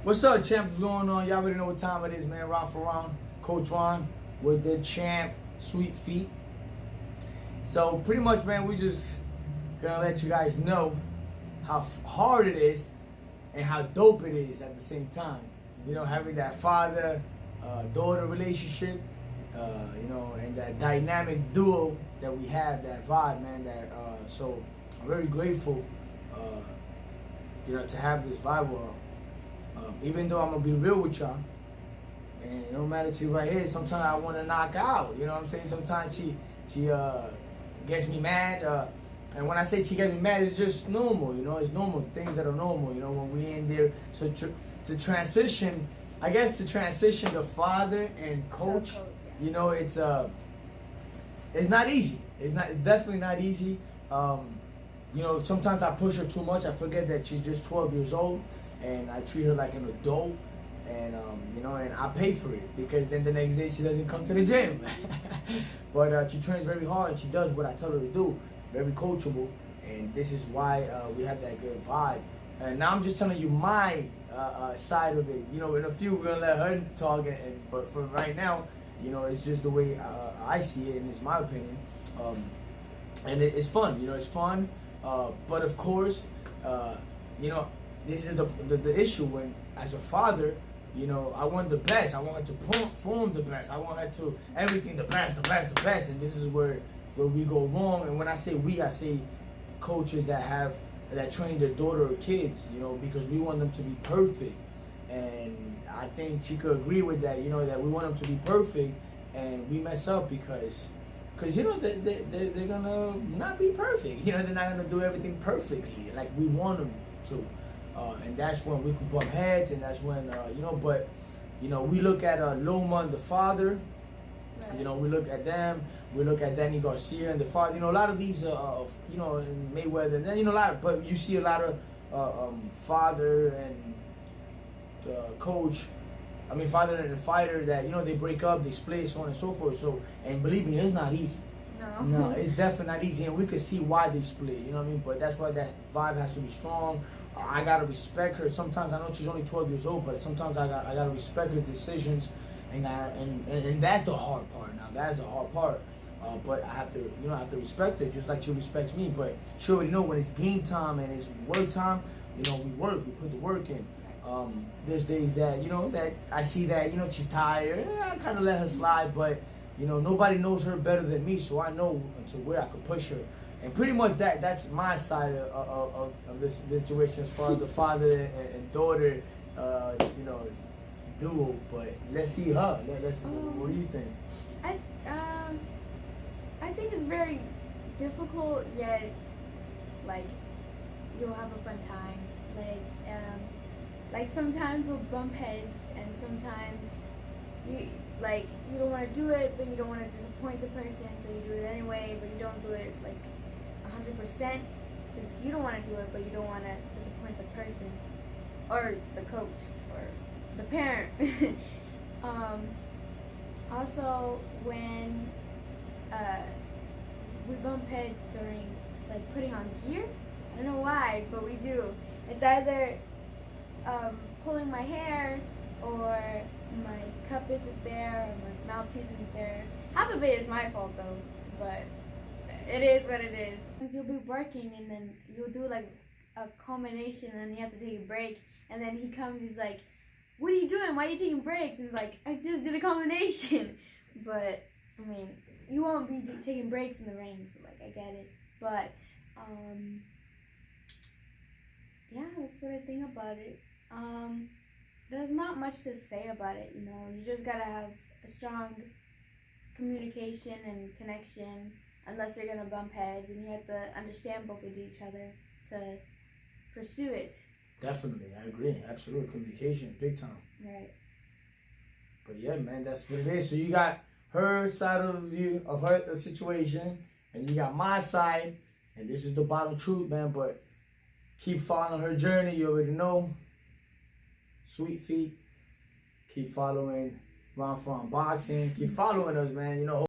What's up, champs? What's going on? Y'all already know what time it is, man. Ron for Ron, Coach Ron with the champ, Sweet Feet. So pretty much, man, we just gonna let you guys know how hard it is and how dope it is at the same time. You know, having that father-daughter relationship, and that dynamic duo that we have, that vibe, man. So I'm very grateful, to have this vibe. Even though I'm gonna be real with y'all, and no matter to right here, sometimes I want to knock out. You know what I'm saying? Sometimes she gets me mad, and when I say she gets me mad, it's just normal. You know, it's normal things that are normal. You know, when we in there, so to transition, I guess to transition the father and coach, you know, it's not easy. It's definitely not easy. Sometimes I push her too much. I forget that she's just 12 years old. And I treat her like an adult, and and I pay for it, because then the next day she doesn't come to the gym. But she trains very hard, and she does what I tell her to do. Very coachable, and this is why we have that good vibe. And now I'm just telling you my side of it. You know, in a few we're gonna let her talk, but for right now, it's just the way I see it, and it's my opinion. And it's fun. It's fun. But of course, this is the issue when, as a father, I want the best. I want her to perform the best. I want her to everything the best. And this is where we go wrong. And when I say we, I say coaches that train their daughter or kids, because we want them to be perfect. And I think she could agree with that, that we want them to be perfect, and we mess up because they're gonna not be perfect. They're not gonna do everything perfectly like we want them to. And that's when we could bump heads, and that's when, we look at Loma, the father, right. We look at them, we look at Danny Garcia and the father, a lot of these, and Mayweather, and then, but you see a lot of father and father and fighter that, they break up, they split, so on and so forth. So, and believe me, it's not easy. No, it's definitely not easy, and we could see why they split, you know what I mean? But that's why that vibe has to be strong. I gotta respect her. Sometimes I know she's only 12 years old, but sometimes I gotta respect her decisions, and that's the hard part. Now that's the hard part. But I have to respect her just like she respects me. But she already know when it's game time and it's work time. We work. We put the work in. There's days that that I see that she's tired. I kind of let her slide, but nobody knows her better than me, so I know to where I could push her. And pretty much that's my side of this situation as far as the father and daughter, duo. But let's see her. Let's. What do you think? I think it's very difficult, yet you'll have a fun time. Like sometimes we'll bump heads, and sometimes you don't want to do it, but you don't want to disappoint the person, so you do it anyway. But you don't do it 100%, since you don't want to do it, but you don't want to disappoint the person or the coach or the parent. Also, when we bump heads during putting on gear, I don't know why, but we do. It's either pulling my hair, or my cup isn't there, or my mouthpiece isn't there. Half of it is my fault though, but it is what it is. You'll be working, and then you'll do a culmination, and then you have to take a break, and then he comes, he's like, "What are you doing? Why are you taking breaks?" And it's I just did a culmination. But you won't be taking breaks in the ring, so I get it. But yeah, that's what I think about it. There's not much to say about it, you just gotta have a strong communication and connection, unless you're gonna bump heads, and you have to understand both of each other to pursue it. Definitely, I agree. Absolutely, communication, big time. Right. But yeah, man, that's what it is. So you got her side of the view of her situation, and you got my side, and this is the bottom truth, man. But keep following her journey. You already know. Sweet Feet. Keep following Ron for Unboxing. Keep following us, man.